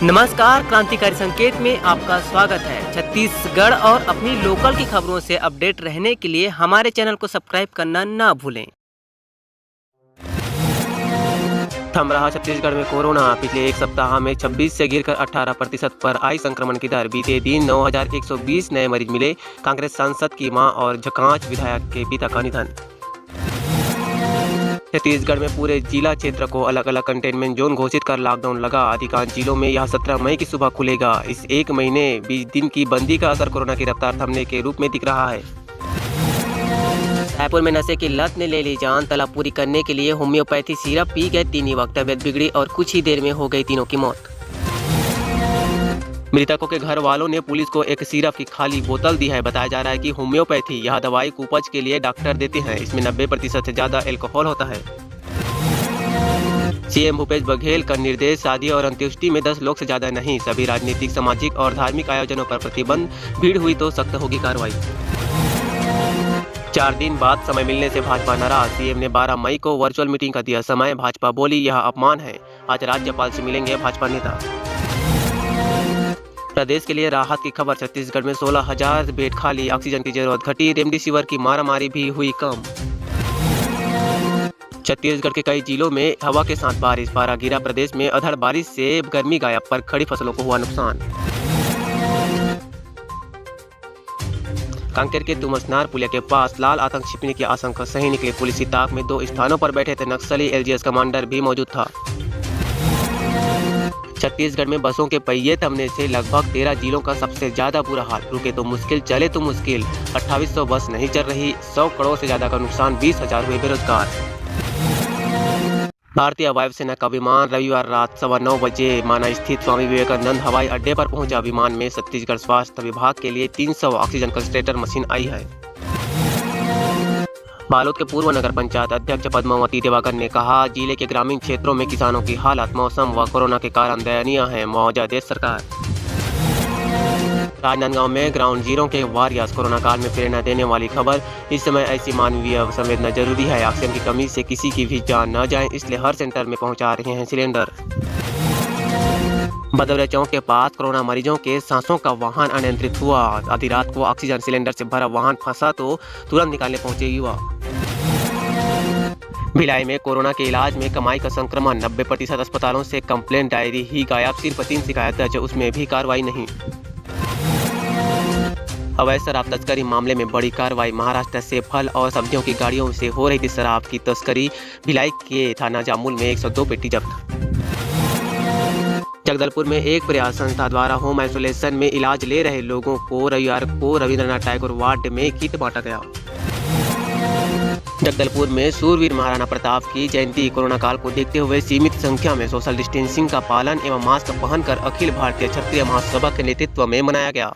नमस्कार, क्रांतिकारी संकेत में आपका स्वागत है। छत्तीसगढ़ और अपनी लोकल की खबरों से अपडेट रहने के लिए हमारे चैनल को सब्सक्राइब करना ना भूलें। थम रहा छत्तीसगढ़ में कोरोना। पिछले एक सप्ताह में 26 से गिरकर 18% पर आई संक्रमण की दर। बीते दिन 9120 नए मरीज मिले। कांग्रेस सांसद की मां और झकांच विधायक के पिता का निधन। छत्तीसगढ़ में पूरे जिला क्षेत्र को अलग अलग कंटेनमेंट जोन घोषित कर लॉकडाउन लगा। अधिकांश जिलों में यह 17 मई की सुबह खुलेगा। इस एक महीने 20 दिन की बंदी का असर कोरोना की रफ्तार थमने के रूप में दिख रहा है। रायपुर में नशे की लत ने ले ली जान। तलब पूरी करने के लिए होम्योपैथी सिरप पी गए 3 युवक। तबियत बिगड़ी और कुछ ही देर में हो गई तीनों की मौत। मृतकों के घर वालों ने पुलिस को एक सिरप की खाली बोतल दी है। बताया जा रहा है कि होम्योपैथी यह दवाई कुपच के लिए डॉक्टर देते हैं। इसमें 90% से ज्यादा अल्कोहल होता है। सीएम भूपेश बघेल का निर्देश, शादी और अंत्येष्टि में 10 लोग से ज्यादा नहीं। सभी राजनीतिक, सामाजिक और धार्मिक आयोजनों पर प्रतिबंध। भीड़ हुई तो सख्त होगी कार्रवाई। 4 दिन बाद समय मिलने से भाजपा नाराज। सीएम ने 12 मई को वर्चुअल मीटिंग का दिया समय। भाजपा बोली यह अपमान है। आज राज्यपाल से मिलेंगे भाजपा नेता। प्रदेश के लिए राहत की खबर। छत्तीसगढ़ में 16,000 बेड खाली। ऑक्सीजन की जरूरत घटी। रेमडेसिविर की मारामारी भी हुई कम। छत्तीसगढ़ के कई जिलों में हवा के साथ बारिश। पारा गिरा। प्रदेश में अधड़ बारिश से गर्मी गायब, पर खड़ी फसलों को हुआ नुकसान। कांकेर के तुमसनार पुलिया के पास लाल आतंक छिपने की आशंका सही निकली। पुलिस की ताक में 2 स्थानों पर बैठे थे नक्सली। एलजीएस कमांडर भी मौजूद था। छत्तीसगढ़ में बसों के पहिए थमने से लगभग 13 जिलों का सबसे ज्यादा बुरा हाल। रुके तो मुश्किल, चले तो मुश्किल। 2800 बस नहीं चल रही। 100 करोड़ से ज्यादा का नुकसान। 20,000 हुए बेरोजगार। भारतीय वायुसेना का विमान रविवार रात 9:15 बजे माना स्थित स्वामी विवेकानंद हवाई अड्डे पर पहुंचा। विमान में छत्तीसगढ़ स्वास्थ्य विभाग के लिए 300 ऑक्सीजन कंसंट्रेटर मशीन आई है। बालोद के पूर्व नगर पंचायत अध्यक्ष पद्मावती दिवाकर ने कहा, जिले के ग्रामीण क्षेत्रों में किसानों की हालत मौसम व कोरोना के कारण दयनीय है। मुआवजा दे सरकार। राजनांदगांव में ग्राउंड जीरो के वॉरियर्स। कोरोना काल में प्रेरणा देने वाली खबर। इस समय ऐसी मानवीय संवेदना जरूरी है। ऑक्सीजन की कमी से किसी की भी जान न जाए, इसलिए हर सेंटर में पहुंचा रहे हैं सिलेंडर। भदौरे चौक के पास कोरोना मरीजों के सांसों का वाहन अनियंत्रित हुआ। आधी रात को ऑक्सीजन सिलेंडर से भरा वाहन फंसा तो तुरंत निकालने पहुंचे युवा। भिलाई में कोरोना के इलाज में कमाई का संक्रमण। 90% अस्पतालों से कंप्लेंट डायरी ही गायब। सिर्फ 3 शिकायत दर्ज, उसमें भी कार्रवाई नहीं। अवैध शराब तस्करी मामले में बड़ी कार्रवाई। महाराष्ट्र से फल और सब्जियों की गाड़ियों से हो रही थी शराब की तस्करी। भिलाई के थाना जामुल में 102 पेटी जब्त। जगदलपुर में एक प्रयास संस्था द्वारा होम आइसोलेशन में इलाज ले रहे लोगों को रविवार को रविंद्रनाथ टैगोर वार्ड में किट बांटा गया। जगदलपुर में सूरवीर महाराणा प्रताप की जयंती। कोरोना काल को देखते हुए सीमित संख्या में सोशल डिस्टेंसिंग का पालन एवं मास्क पहनकर अखिल भारतीय क्षत्रिय महासभा के नेतृत्व में मनाया गया।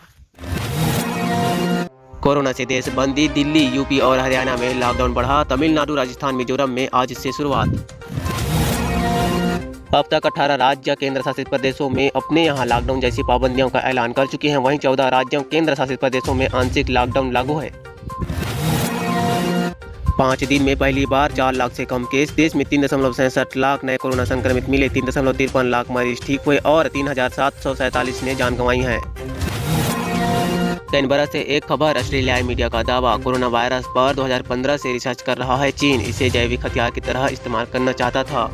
कोरोना से देश बंदी। दिल्ली, यूपी और हरियाणा में लॉकडाउन बढ़ा। तमिलनाडु, राजस्थान, मिजोरम में आज से शुरुआत। अब तक 18 राज्य केंद्र शासित प्रदेशों में अपने यहां लॉकडाउन जैसी पाबंदियों का ऐलान कर चुके हैं। वहीं 14 राज्यों केंद्र शासित प्रदेशों में आंशिक लॉकडाउन लागू है। 5 दिन में पहली बार 4 लाख से कम केस। देश में 3.67 लाख नए कोरोना संक्रमित मिले। 3.53 लाख मरीज ठीक हुए और 3,747 ने जान गंवाई है। कैनबरा से एक खबर। ऑस्ट्रेलियाई मीडिया का दावा, कोरोना वायरस पर 2015 से रिसर्च कर रहा है चीन। इसे जैविक हथियार की तरह इस्तेमाल करना चाहता था।